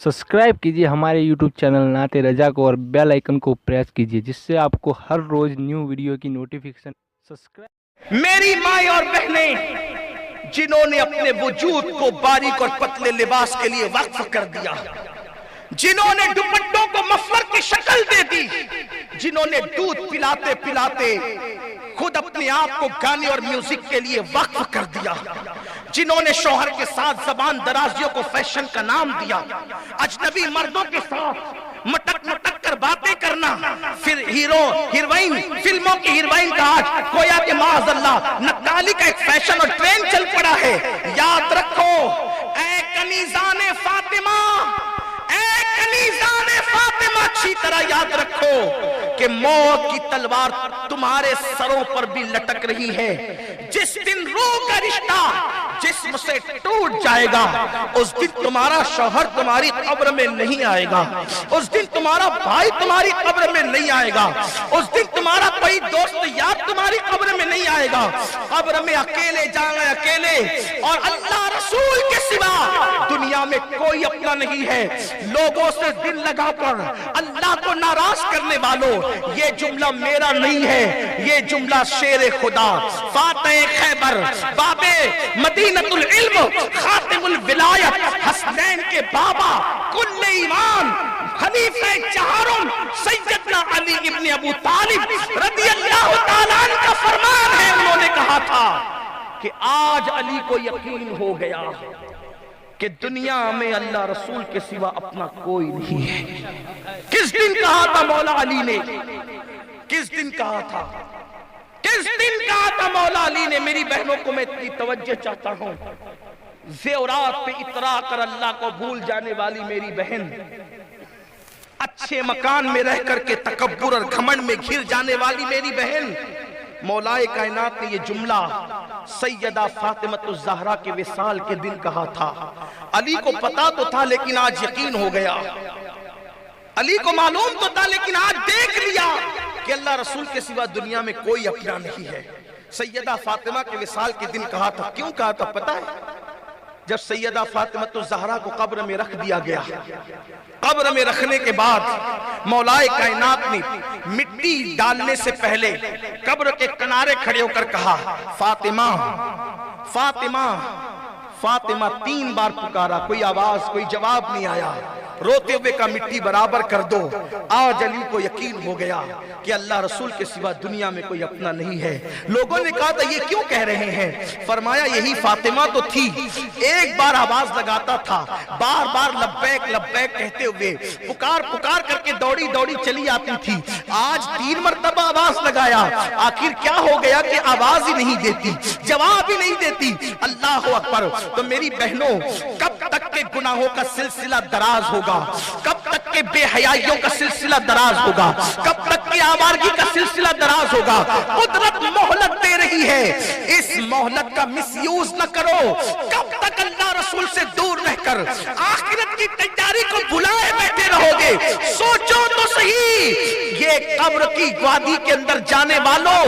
Subscribe कीजिए हमारे YouTube channel नाते रजा को और बेल आइकन को प्रेस कीजिए जिससे आपको हर रोज न्यू वीडियो की नोटिफिकेशन सब्सक्राइब। मेरी माँ और बहनें जिन्होंने अपने वजूद को बारीक और पतले लिबास के लिए वक्फ कर दिया, जिन्होंने दुपट्टों को मफलर की शक्ल दे दी, जिन्होंने दूध पिलाते पिलाते खुद अपने आप को गाने और म्यूजिक के लिए वक्फ कर दिया, जिन्होंने शौहर के साथ जबान दराजियों को फैशन का नाम दिया, अजनबी मर्दों के साथ मटक मटक कर बातें करना, फिर हीरो हीरोइन फिल्मों की हीरोइन का आज गोया के माअज़ल्लाह नक्काली का एक फैशन और ट्रेंड चल पड़ा है। याद रखो ऐ कनीज़ाने फातिमा, ऐ कनीज़ाने फातिमा, अच्छी तरह याद रखो कि मौत की तलवार तुम्हारे सरों पर भी लटक रही है। जिस दिन रूह का रिश्ता जिस्म से टूट जाएगा उस दिन तुम्हारा शौहर तुम्हारी कब्र में नहीं आएगा, उस दिन तुम्हारा भाई तुम्हारी कब्र में नहीं आएगा, उस दिन तुम्हारा कोई दोस्त यार तुम्हारी कब्र में नहीं आएगा। कब्र में अकेले जाएंगे, अकेले, और अल्लाह रसूल के सिवा दुनिया में कोई अपना नहीं है। लोगों से दिल लगाकर अल्लाह को नाराज करने वालों, ये जुमला मेरा नहीं है, ये जुमला शेर खुदा फातिह खैबर बाबे मदीनतुल इल्म खातिमुल विलायत हसनैन के बाबा कुल्ले ईमान खलीफे चहारुम सैयदना अली इब्न अबू तालिब रदियल्लाहु ताला अन्हु का फरमान है। उन्होंने कहा था कि आज अली को यकीन हो गया कि दुनिया में अल्लाह रसूल के सिवा अपना कोई नहीं है। किस दिन कहा था मौला अली ने, किस दिन कहा था, किस दिन कहा था मौला अली ने? मेरी बहनों को मैं इतनी तवज्जो चाहता हूं, ज़ेवरात पे इतरा कर अल्लाह को भूल जाने वाली मेरी बहन, अच्छे मकान में रह करके तकब्बुर और घमंड में घिर जाने वाली मेरी बहन, मौलाए कायनात ने ये जुमला सैयदा फातिमतुज़ ज़हरा के विसाल के दिन कहा था। अली को पता तो था लेकिन आज यकीन हो गया, अली को मालूम तो था लेकिन आज देख लिया कि अल्लाह रसूल के सिवा दुनिया में कोई अपना नहीं है। सैयदा फातिमा के विसाल के दिन कहा था। क्यों कहा था पता है? जब सैयदा फातिमतुज़ ज़हरा को कब्र में रख दिया गया, कब्र में रखने के बाद मौलाए कायनात ने मिट्टी डालने से पहले कब्र के किनारे खड़े होकर कहा, फातिमा फातिमा फातिमा। 3 बार पुकारा, कोई आवाज कोई जवाब नहीं आया। रोते हुए का मिट्टी बराबर कर दो। आज अली को यकीन हो गया कि अल्लाह रसूल के सिवा दुनिया में कोई अपना नहीं है। लोगों ने कहा था ये क्यों कह रहे हैं? फरमाया यही फातिमा तो थी, एक बार आवाज लगाता था, बार बार लब्बैक लब्बैक कहते हुए पुकार पुकार करके दौड़ी दौड़ी चली आती थी। आज 3 मरतबा आवाज लगाया, आखिर क्या हो गया कि आवाज ही नहीं देती, जवाब ही नहीं देती। अल्लाह अकबर। तो मेरी बहनों, कब तक के गुनाहों का सिलसिला दराज होगा, कब तक के बेहयाइयों का सिलसिला दराज होगा, कब तक की आवारगी का सिलसिला दराज होगा? कुदरत मोहलत दे रही है, इस मोहलत का मिसयूज न करो। कब तक अल्लाह रसूल से दूर रहकर आखिरत की तैयारी को भुलाए बैठे रहोगे? सोचो तो सही, ये कब्र की वादी के अंदर जाने वालों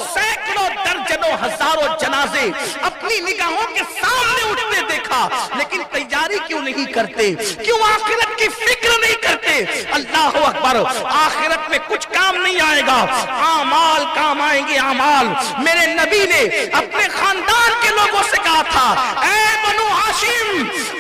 सैकड़ों दर्जनों हजारों जनाजे अपनी निगाहों के सामने उठते देखा, लेकिन तैयारी क्यों नहीं करते? क्यों आखिरत की फिक्र नहीं करते? अल्लाह अकबर। आखिरत में कुछ काम नहीं आएगा, आमाल काम आएंगे, आमाल। मेरे नबी ने अपने खानदान के लोगों से कहा था, ऐ बनु हाशिम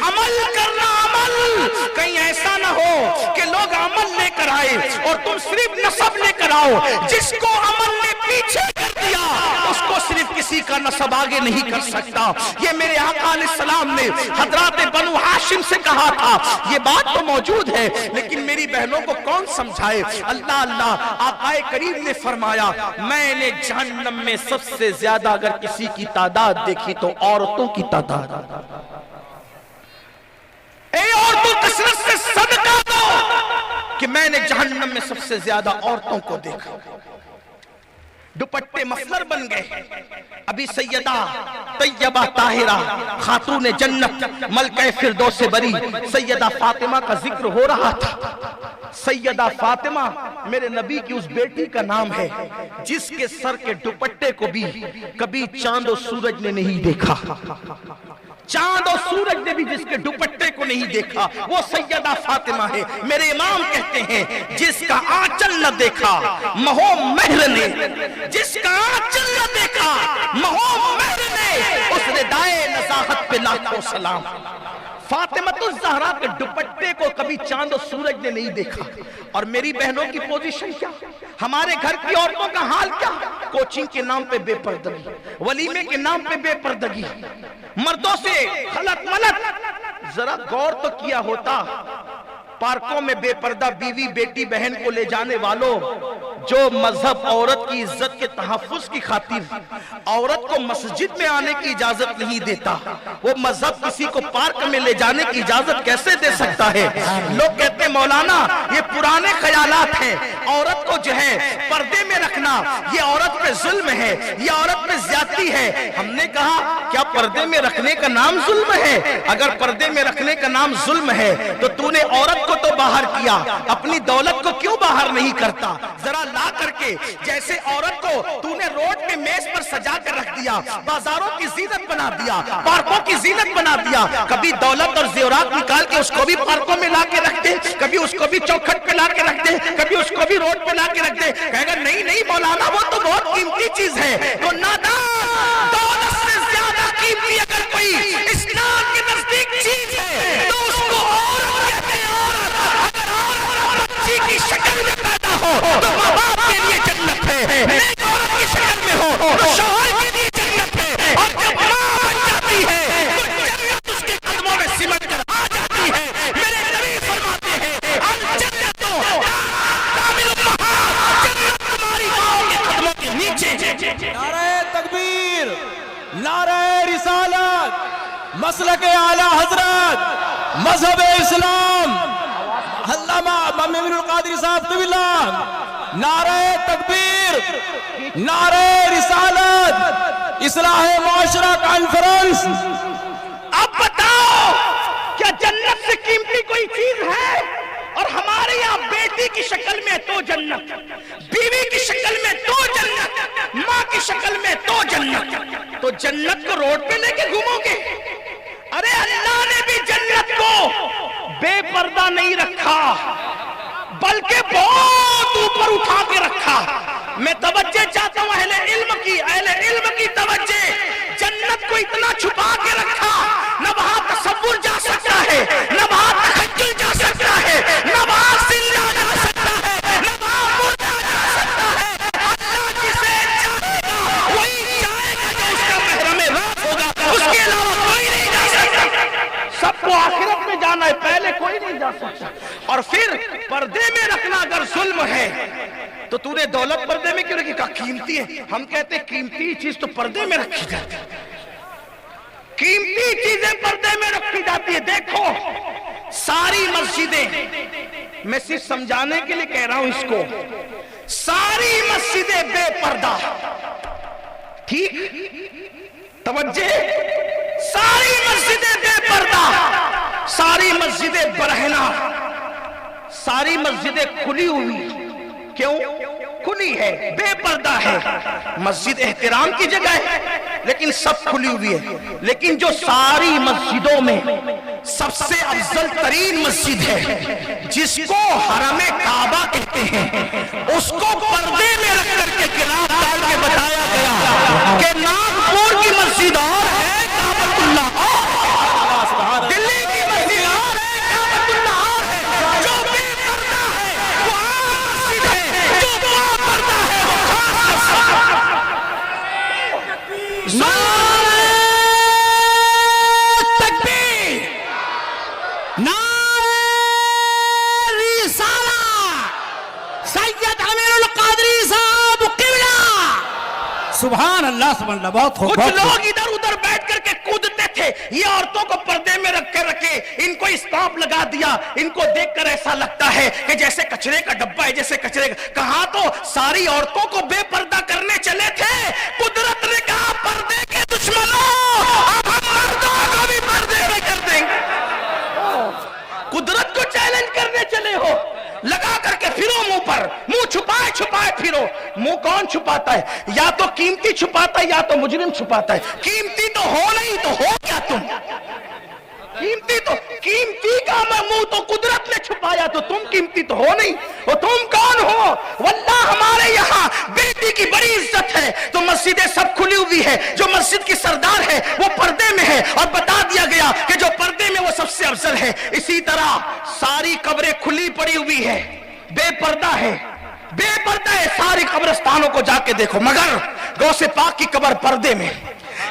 अमल करना, अमल। कहीं ऐसा ना हो कि लोग अमल लेकर आए और तुम सिर्फ नसब लेकर आओ। जिसको अमल ने पीछे कर दिया उसको सिर्फ किसी का नसब आगे नहीं कर सकता। ये मेरे आका अलैहिस्सलाम ने हजरात बनु हाशिम से कहा था। ये बात तो मौजूद है लेकिन मेरी बहनों को कौन समझाए? अल्लाह अल्लाह। आकाए करीम ने फरमाया, मैंने जहन्नम में सबसे ज्यादा अगर किसी की तादाद देखी तो औरतों की तादाद। औरतों कसरत से सदका दो कि मैंने जहन्नम में सबसे ज्यादा औरतों को देखा। दुपट्टे मफलर बन गए। अभी सैयदा तैयबा ताहिरा खातून जन्नत मलका फिरदौस से बरी सैयदा फातिमा का जिक्र हो रहा था। सैयदा फातिमा मेरे नबी की उस बेटी का नाम है जिसके सर के दुपट्टे को भी कभी चांद और सूरज ने नहीं देखा। چاند اور سورج نے بھی جس کے دوپٹے کو نہیں دیکھا وہ سیدہ فاطمہ ہے. میرے امام کہتے ہیں جس کا آنچل نہ دیکھا مہو مہر نے, جس کا آنچل نہ دیکھا مہو مہر نے, اس ردائے نزاہت پہ لاکھوں سلام. فاطمۃ الزہرا کے دوپٹے کو کبھی چاند و سورج نے نہیں دیکھا. اور میری بہنوں کی پوزیشن کیا, ہمارے گھر کی عورتوں کا حال کیا, کوچنگ کے نام پہ بے پردگی, ولیمے کے نام پہ بے پردگی, مردوں سے خلط ملط. ذرا غور تو کیا ہوتا, پارکوں میں بے پردہ بیوی بیٹی بہن کو لے جانے والوں, جو مذہب عورت کی عزت کے تحفظ کی خاطر عورت کو مسجد میں آنے کی اجازت نہیں دیتا, وہ مذہب کسی کو پارک میں لے جانے کی اجازت کیسے دے سکتا ہے؟ لوگ کہتے ہیں مولانا یہ پرانے خیالات ہیں, عورت کو جو ہے پردے میں رکھنا یہ عورت پہ ظلم ہے, یہ عورت پہ زیادتی ہے. ہم نے کہا کیا پردے میں رکھنے کا نام ظلم ہے؟ اگر پردے میں رکھنے کا نام ظلم ہے تو تو نے عورت کو تو باہر کیا, اپنی دولت کو کیوں باہر نہیں کرتا؟ ذرا لا کر کے جیسے عورت کو تو نے روڈ پہ میز پر سجا کر رکھ دیا, بازاروں کی زینت بنا دیا, پارکوں کی زینت بنا دیا, کبھی دولت اور زیورات نکال کے اس کو بھی پارکوں میں لا کے رکھ دے, کبھی اس کو بھی چوکھٹ پہ لا کے رکھ دے, کبھی اس کو بھی روڈ پہ لا کے رکھ دے. کہے گا نہیں نہیں مولانا وہ تو بہت قیمتی چیز ہے. تو نادان, دولت سے زیادہ قیمتی اگر کوئی اسلام کے نزدیک چیز ہے تو اس کو عورت کہتے ہیں. عورت بچی کی شکل میں پیدا ہو تو ماں باپ کے لیے جنت ہے, نیک عورت کی شکل میں ہو تو شوہر کے لیے جنت ہے, اور جب ماں بن جاتی ہے تو جنت اس کے قدموں میں سمٹ کر آ جاتی ہے. میرے نبی فرماتے ہیں الجنت کامل الامہات, جنت تمہاری ماں کے قدموں کے نیچے. نعرہ تکبیر, نعرہ رسالت, مسلک اعلی حضرت, مذہب اسلام, علامہ ممنون القادری صاحب طویل اللہ. نعرہ تکبیر, نعرہ رسالت, اصلاح معاشرہ کانفرنس. اب بتاؤ کیا جنت سے قیمتی کوئی چیز ہے؟ اور ہمارے یہاں بیٹی کی شکل میں تو جنت, بیوی کی شکل میں تو جنت, ماں کی شکل میں تو جنت. تو جنت کو روڈ پہ لے کے گھومو گے؟ ارے اللہ نے بھی جنت کو بے پردہ نہیں رکھا بلکہ بہت اوپر اٹھا کے رکھا. میں توجہ چاہتا ہوں اہل علم کی توجہ. جنت کو اتنا چھپا کے رکھا, نہ وہاں تصور جا سکتا ہے, نہ وہاں تخیل جا سکتا ہے, نہ وہاں زندہ جا سکتا ہے, نہ وہاں مردہ جا سکتا ہے. اللہ جسے چاہے گا وہی جائے گا جو اس کا محرم راز ہوگا, اس کے علاوہ کوئی نہیں جا سکتا. سب کو آخرت میں جانا ہے, پہلے کوئی نہیں جا سکتا. اور پھر پردے میں رکھنا اگر ظلم ہے تو تو نے دولت پردے میں کیوں رکھی؟ کہا قیمتی ہے. ہم کہتے ہیں قیمتی چیز تو پردے میں رکھی جاتی ہے, قیمتی چیزیں پردے میں رکھی جاتی ہے. دیکھو ساری مسجدیں, میں صرف سمجھانے کے لیے کہہ رہا ہوں اس کو, ساری مسجدیں بے پردہ, ٹھیک توجہ, ساری مسجدیں بے پردہ, ساری مسجدیں برہنہ, ساری مسجدیں کھلی ہوئی. کیوں کھلی ہے؟ بے پردہ ہے. مسجد احترام کی جگہ ہے لیکن سب کھلی ہوئی ہے. لیکن جو ساری مسجدوں میں سب سے افضل ترین مسجد ہے جس کو حرم کعبہ کہتے ہیں, اس کو پردے میں رکھ کر کے گراف ڈال کے بتایا گیا کہ ناگپور کی مسجد اور ہے, کعبۃ اللہ اور, دلی کی مسجد اور ہے, کعبۃ اللہ اور ہے. جو بے پردہ ہے وہ عام مسجد ہے, جو با پردہ ہے وہ خاص مسجد. نعرہ تکبیر, نعرہ رسالت, سید امین القادری صاحب قبلہ. سبحان اللہ, سبحان اللہ. بہت خوب. کچھ لوگ ادھر ادھر بیٹھ کر کے کودتے تھے, یہ عورتوں کو پردے میں رکھ کے رکھے, ان کو اسٹاپ لگا دیا. ان کو دیکھ کر ایسا لگتا ہے کہ جیسے کچرے کا ڈبہ ہے, جیسے کچرے کا. کہاں تو ساری عورتوں کو بے پردہ کرنے چلے تھے, قدرت نے کہا پردے کے دشمنوں اب ہم مردوں کو بھی پردے میں کر دیں گے. قدرت کو چیلنج کرنے چلے ہو. लगा करके फिरो मुंह पर, मुंह छुपाए छुपाए फिरो। मुंह कौन छुपाता है? या तो कीमती छुपाता है या तो मुजरिम छुपाता है। कीमती तो हो नहीं तो हो क्या तुम? कीमती का मुंह तो कुदरत ने छुपाया, तो तुम कीमती तो हो नहीं। और तुम कौन हो? वल्लाह हमारे यहाँ बेटी की बड़ी इज्जत है, तो मस्जिदें सब खुली हुई है। जो मस्जिद की सरदार है वो पर्दे में है, और बता दिया गया कि जो पर्दे में वो सबसे अफजल है। इसी तरह सारी कब्रें खुली पड़ी हुई है, बेपर्दा है, बेपर्दा है सारी कब्रिस्तानों को जाके देखो, मगर गौसे पाक की कब्र पर्दे में,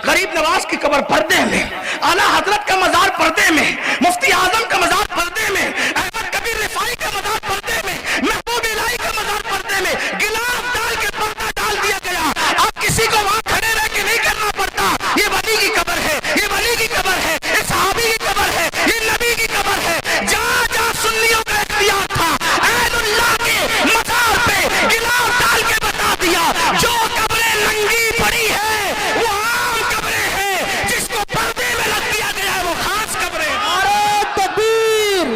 गरीब नवाज की कब्र पर्दे में, आला हजरत का मजार पर्दे में, मुफ्ती आजम का मजार पर्दे में, अहमद कबीर रिफाई का मजार पर्दे में, महबूब इलाही का मजार पर्दे में, गिलाफ डाल के पर्दा डाल दिया गया। अब किसी को वहां खड़े रह के नहीं करना पड़ता। ये वली की कब्र है, ये वली की कब्र है, ये सहाबी की कब्र है, ये नबी की कब्र है। जहां जहां सुन्नियों का इख्तियार था, अहलुल्लाह के मजार पे गिलाफ डाल के बता दिया, जो कब्रें नंगी पड़ी है वो आम कब्रें हैं, जिसको पर्दे में रख दिया गया है वो खास कब्रें। नारे तकबीर,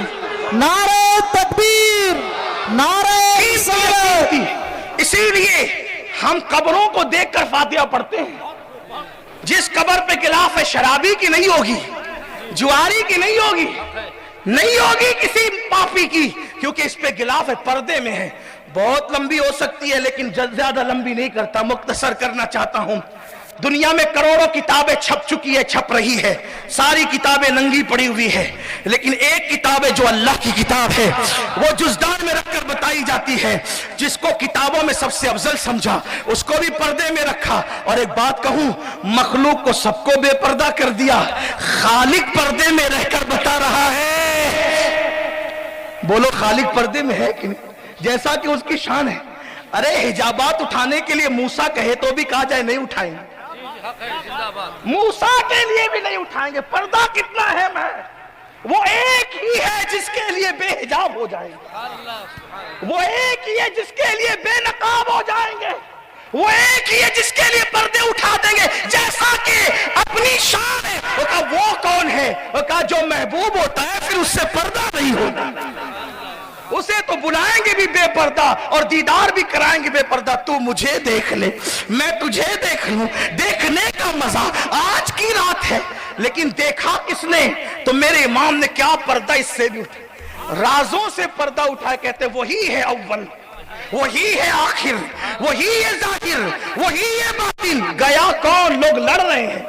नारे तकबीर, नारे रिसालत। इसीलिए हम कब्रों को देखकर फातिहा पढ़ते हैं। जिस कब्र पे गिलाफ है शराबी की नहीं होगी, जुआरी की नहीं होगी, नहीं होगी किसी पापी की, क्योंकि इस पे गिलाफ है, पर्दे में है। बहुत लंबी हो सकती है लेकिन ज्यादा लंबी नहीं करता, मुख्तसर करना चाहता हूं। दुनिया में करोड़ों किताबें छप चुकी है, छप रही है, सारी किताबें नंगी पड़ी हुई है, लेकिन एक किताब है जो अल्लाह की किताब है, वो जुज़दान में रखकर बताई जाती है। जिसको किताबों में सबसे अफजल समझा उसको भी पर्दे में रखा। और एक बात कहूं, मखलूक को सबको बेपर्दा कर दिया, खालिक पर्दे में रहकर बता रहा है। बोलो खालिक पर्दे में है कि नहीं? जैसा कि उसकी शान है। अरे हिजाबात उठाने के लिए मूसा कहे तो भी कहा जाए नहीं उठाएंगे, मूसा के लिए भी नहीं उठाएंगे। पर्दा कितना है मैं, वो एक ही है जिसके लिए बेहिजाब हो जाएंगे, वो एक ही है जिसके लिए बेनकाब हो जाएंगे, वो एक ही है जिसके लिए पर्दे उठा देंगे। जैसा कि अपनी शान है, वो कहा वो कौन है? वो कहा जो महबूब होता है फिर उससे पर्दा नहीं होता, उसे तो बुलाएंगे भी बेपर्दा और दीदार भी कराएंगे बेपर्दा। तू मुझे देख ले, मैं तुझे देख लूं, देखने का मजा आज की रात है। लेकिन देखा किसने? तो मेरे इमाम ने क्या पर्दा इससे भी उठा, राजों से पर्दा उठा। कहते वही है अव्वल, वही है आखिर, वही है जाहिर, वही है बातिन। गया कौन? लोग लड़ रहे हैं,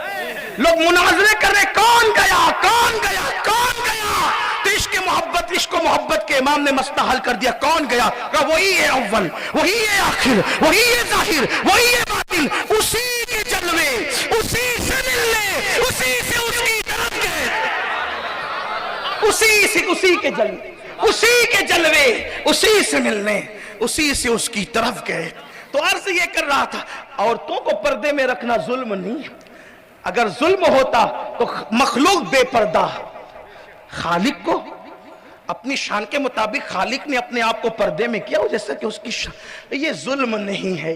लोग मुनाजरे कर रहे, कौन गया, कौन गया, कौन गया? तो इश्क मोहब्बत के इमाम ने मसला हल कर दिया, कौन गया? कहा वही है अव्वल, वही है आखिर, वही है जाहिर, वही है बातिन। उसी के जलवे, उसी से मिलने, उसी से उसकी तरफ गए, उसी के जलवे, उसी के जलवे, उसी से मिलने, उसी से उसकी तरफ गए। तो अर्ज ये कर रहा था, औरतों को पर्दे में रखना जुल्म नहीं है। अगर जुल्म होता तो मखलूक बेपर्दा, खालिक को अपनी शान के मुताबिक खालिक ने अपने आप को पर्दे में किया, जैसा कि उसकी शान। ये जुल्म नहीं है।